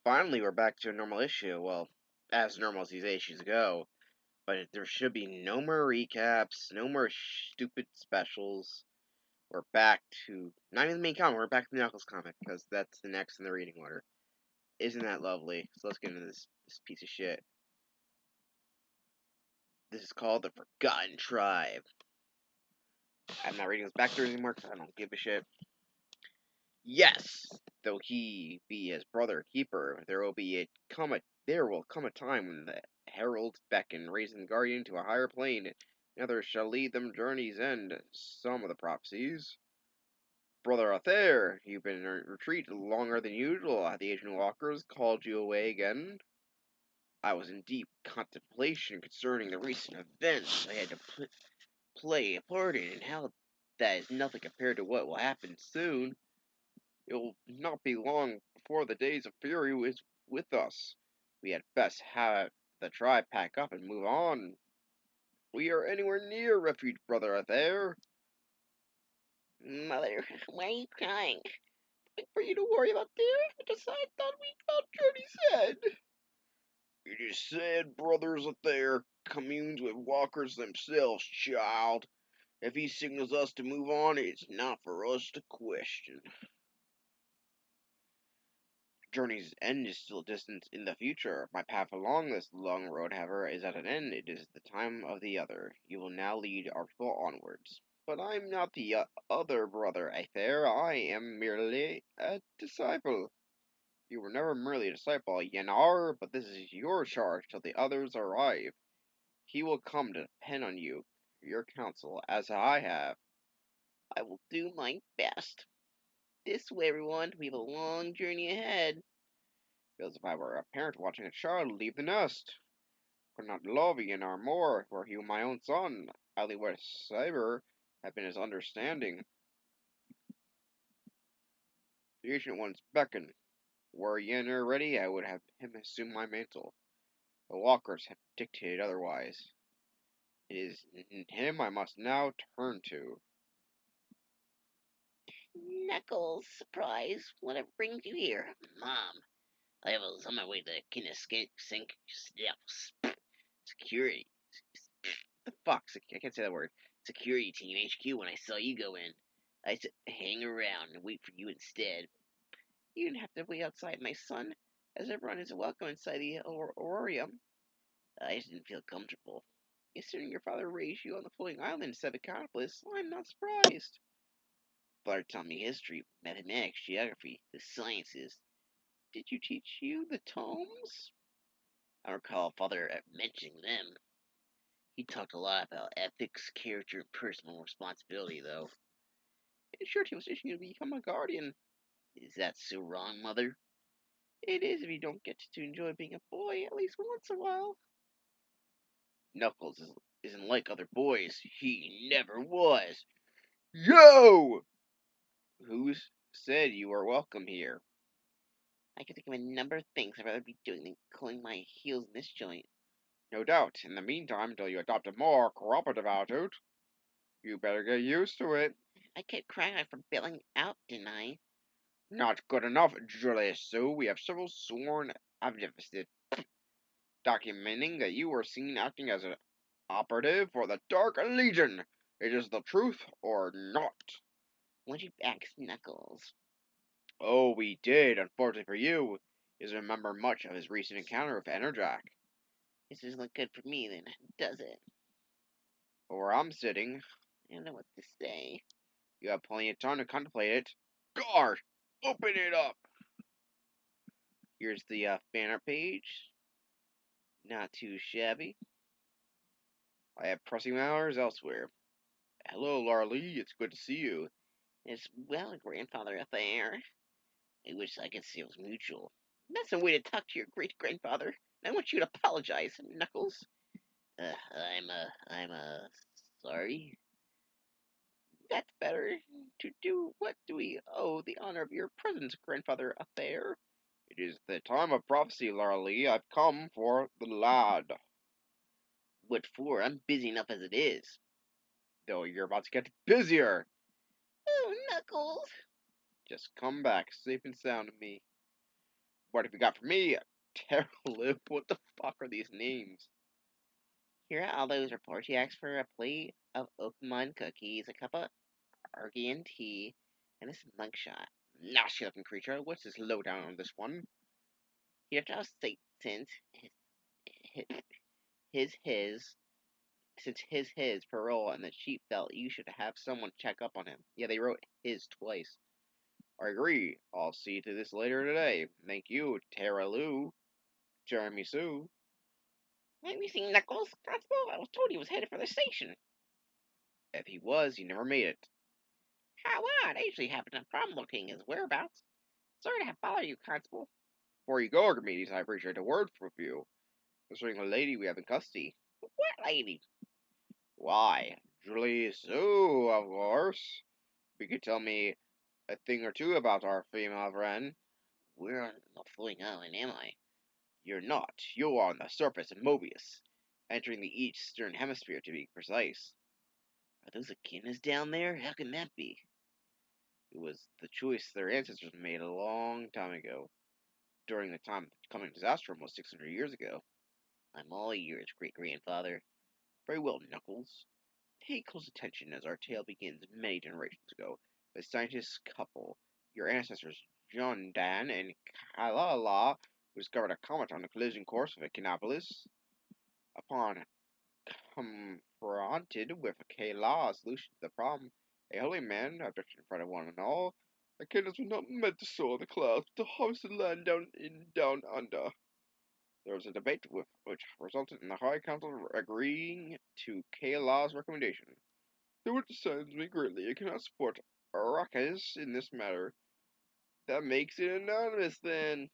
Finally, we're back to a normal issue. Well, as normal as these issues go. But there should be no more recaps, no more stupid specials. We're back to not even the main comic. We're back to the Knuckles comic because that's the next in the reading order. Isn't that lovely? So let's get into this piece of shit. This is called the Forgotten Tribe. I'm not reading this backstory anymore because I don't give a shit. Yes, though he be his brother keeper, there will come a time when the heralds beckon, raising the guardian to a higher plane, and others shall lead them journey's end. Some of the prophecies. Brother Athair, you've been in retreat longer than usual. The Asian walkers called you away again. I was in deep contemplation concerning the recent events I had to play a part in, and how that is nothing compared to what will happen soon. It will not be long before the days of fury is with us. We had best have the tribe pack up and move on. We are anywhere near refuge, brother there. Mother, why are you crying? Nothing for you to worry about, dear. I thought we found Journey's head. It is said brothers there communes with walkers themselves, child. If he signals us to move on, it's not for us to question. Journey's end is still distant in the future. My path along this long road, however, is at an end. It is the time of the other. You will now lead our people onwards. But I'm not the other brother, Aether. I am merely a disciple. You were never merely a disciple, Yenar, but this is your charge till the others arrive. He will come to depend on you, your counsel, as I have. I will do my best. This way, everyone. We have a long journey ahead. Feels if I were a parent watching a child leave the nest. Could not love Yenar more, were he my own son. Ali West Saber had been his understanding. The ancient ones beckon. Were Yenar ready, I would have him assume my mantle. The walkers have dictated otherwise. It is him I must now turn to. Knuckles, surprise. Whatever brings you here? Mom, I was on my way to Echidna security. The fuck? I can't say that word. Security team HQ when I saw you go in. I said, hang around and wait for you instead. You didn't have to wait outside, my son, as everyone is welcome inside the Aurorium. I just didn't feel comfortable. Considering your father raised you on the floating island instead of Econopolis, I'm not surprised. Father taught me history, mathematics, geography, the sciences. Did you teach you the tomes? I recall father mentioning them. He talked a lot about ethics, character, and personal responsibility, though. In short, he was teaching you to become a guardian. Is that so wrong, mother? It is if you don't get to enjoy being a boy at least once in a while. Isn't like other boys. He never was. Yo! Who said you are welcome here? I can think of a number of things I'd rather be doing than cooling my heels in this joint. No doubt. In the meantime, till you adopt a more cooperative attitude, you better get used to it. I kept crying out for bailing out, didn't I? Not good enough, Julius Sue. We have several sworn affidavits documenting that you were seen acting as an operative for the Dark Legion. It is the truth or not. Once you ask Knuckles. Oh, we did. Unfortunately for you, he doesn't remember much of his recent encounter with Enerjack. This doesn't look good for me, then, does it? But where I'm sitting, I don't know what to say. you have plenty of time to contemplate it. Gosh, open it up. Here's the banner page. Not too shabby. I have pressing matters elsewhere. Hello, Larlie. It's good to see you. As well, grandfather affair. I wish I could say it was mutual. That's a way to talk to your great grandfather. I want you to apologize, Knuckles. I'm sorry. That's better. To do what do we owe the honor of your presence, grandfather affair? It is the time of prophecy, Larlie. I've come for the lad. What for? I'm busy enough as it is. Though you're about to get busier. Oh, Knuckles. Just come back safe and sound to me. What have you got for me? Terraloo? What the fuck are these names? Here are all those reports. You asked for a plate of Oakmont cookies, a cup of Argan tea, and this mugshot. Nasty looking creature. What's this lowdown on this one? You have to have state since his, his since his parole, and the chief felt you should have someone check up on him. Yeah, they wrote his twice. I agree. I'll see to this later today. Thank you, Terraloo. Jeremy Sue. Have you seen Knuckles, Constable? I was told he was headed for the station. If he was, he never made it. How odd. I usually have no problem locating his whereabouts. Sorry to have bothered you, Constable. Before you go, Archimedes, I appreciate a word from you concerning the lady we have in custody. What lady? Why, Julie Sue, of course. You could tell me a thing or two about our female friend. We're on the floating island, am I? You're not. You are on the surface of Mobius, entering the eastern hemisphere to be precise. Are those echidnas down there? How can that be? It was the choice their ancestors made a long time ago, during the time of the coming disaster almost 600 years ago. I'm all ears, great grandfather. Very well, Knuckles. Pay close attention as our tale begins many generations ago. A scientist couple, your ancestors John Dan and Kalala, discovered a comet on the collision course of Echinopolis. Upon confronted with Kalala's solution to the problem, a holy man objected in front of one and all. Echidnas were not meant to soar the clouds, but to harvest the land down under. There was a debate which resulted in the High Council agreeing to Kalala's recommendation. Though it saddens me greatly, I cannot support Arrakis in this matter. That makes it anonymous then.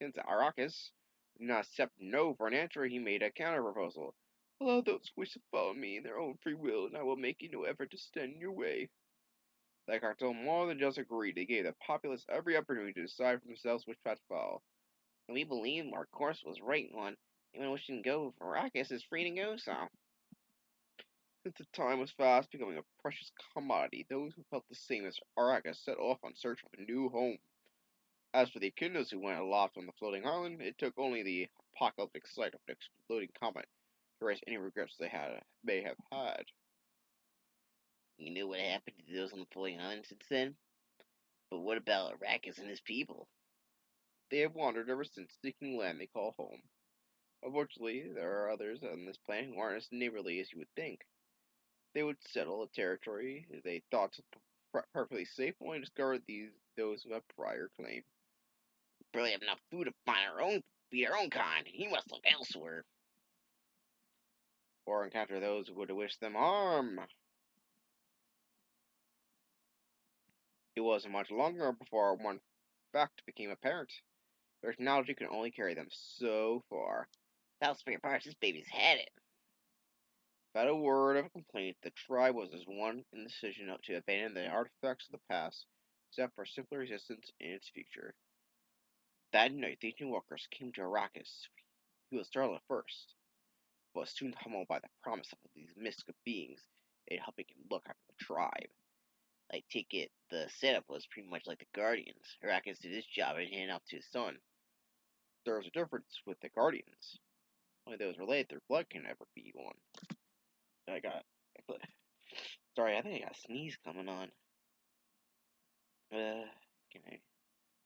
Since Arrakis did not accept no for an answer, he made a counter-proposal. Allow those who wish to follow me in their own free will, and I will make no effort to stand in your way. The cartel more than just agreed. They gave the populace every opportunity to decide for themselves which path to follow. And we believe our course was right one. Anyone wishing to go for Arrakis is free to go, so. Since the time was fast becoming a precious commodity, those who felt the same as Arrakis set off on search of a new home. As for the echidnas who went aloft on the floating island, it took only the apocalyptic sight of an exploding comet to erase any regrets may have had. You know what happened to those on the floating island since then? But what about Arrakis and his people? They have wandered ever since, seeking land they call home. Unfortunately, there are others on this planet who aren't as neighborly as you would think. They would settle a territory they thought perfectly safe, only to discover those who have prior claim. Barely have enough food to feed our own kind. He must look elsewhere. Or encounter those who would wish them harm. It wasn't much longer before one fact became apparent. Their technology could only carry them so far. That'll spare parts. This baby's had it. Without a word of complaint, the tribe was as one in the decision to abandon the artifacts of the past, except for simpler resistance in its future. That night, the ancient walkers came to Arrakis. He was startled at first, but was soon humbled by the promise of these mystical beings in helping him look after the tribe. I take it the setup was pretty much like the Guardians. Arrakis did his job and handed off to his son. There was a difference with the Guardians. Only those related to their blood can ever be one. I got. Sorry, I think I got a sneeze coming on. Can I?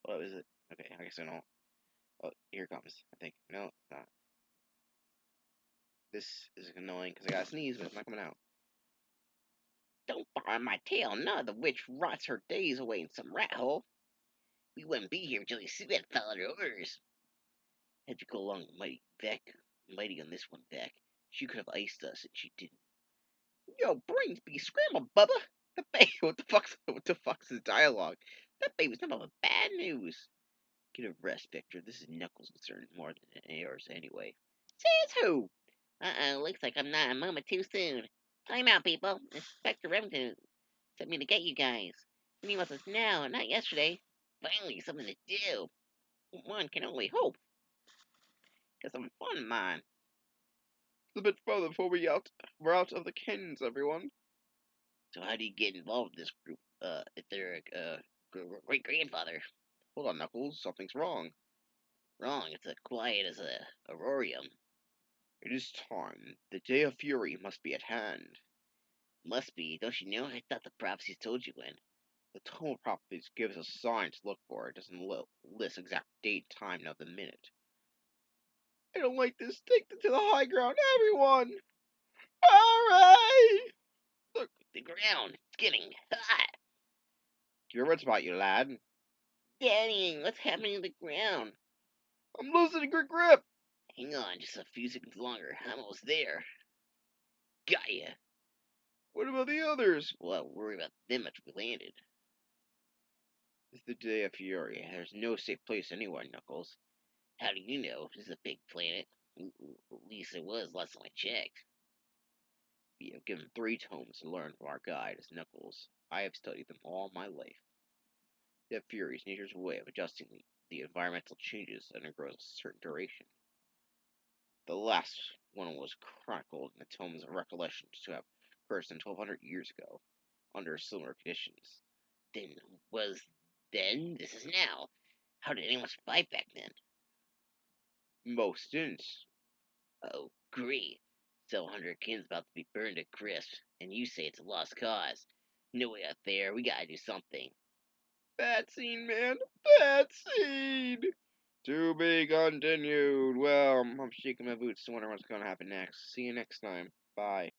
What is it? Okay, I guess I know. Oh, here it comes. I think. No, it's not. This is annoying because I got a sneeze, but it's not coming out. Don't bar my tail. None of the witch rots her days away in some rat hole. We wouldn't be here until Sue had followed her orders. Had to go along mighty on this one, Vec. She could have iced us, and she didn't. Yo, brains be scrambled, Bubba. The baby, what the fuck's his dialogue? That baby's nothing but bad news. Get a rest, Victor. This is Knuckles' concern more than yours, anyway. Says who? Uh-oh, looks like I'm not a moment too soon. Time out, people. Inspector Remington sent me to get you guys. And he wants us now, not yesterday. Finally, something to do. One can only hope. Got some fun in mind. It's a bit further before we're out of the canyons, everyone. So how do you get involved in this group? If they're a great grandfather. Hold on, Knuckles. Something's wrong. Wrong, it's as quiet as a aurorium. It is time. The day of fury must be at hand. Must be, don't you know? I thought the prophecies told you when. The Tome of Prophecies gives us signs to look for. It doesn't list exact date, time, nor the minute. I don't like this. Take them to the high ground, everyone! Hooray! Look, The ground, it's getting hot. keep your wits about you, lad. Daddy, what's happening to the ground? I'm losing a good grip. Hang on, just a few seconds longer. I'm almost there. Got ya. What about the others? Well, I'll worry about them after we landed. It's the day of fury. There's no safe place anywhere, Knuckles. How do you know? This is a big planet. At least it was last time I checked. We have given 3 tomes to learn from our guide, Knuckles. I have studied them all my life. The fury is nature's way of adjusting the environmental changes that undergoes a certain duration. The last one was chronicled in the tomes of recollections to have occurred some 1200 years ago, under similar conditions. Then was then? This is now. How did anyone survive back then? Most didn't. Oh, great. Several hundred kids about to be burned to crisp, and you say it's a lost cause. No way out there. We gotta do something. Bad scene, man. Bad scene. To be continued. Well, I'm shaking my boots to wonder what's going to happen next. See you next time. Bye.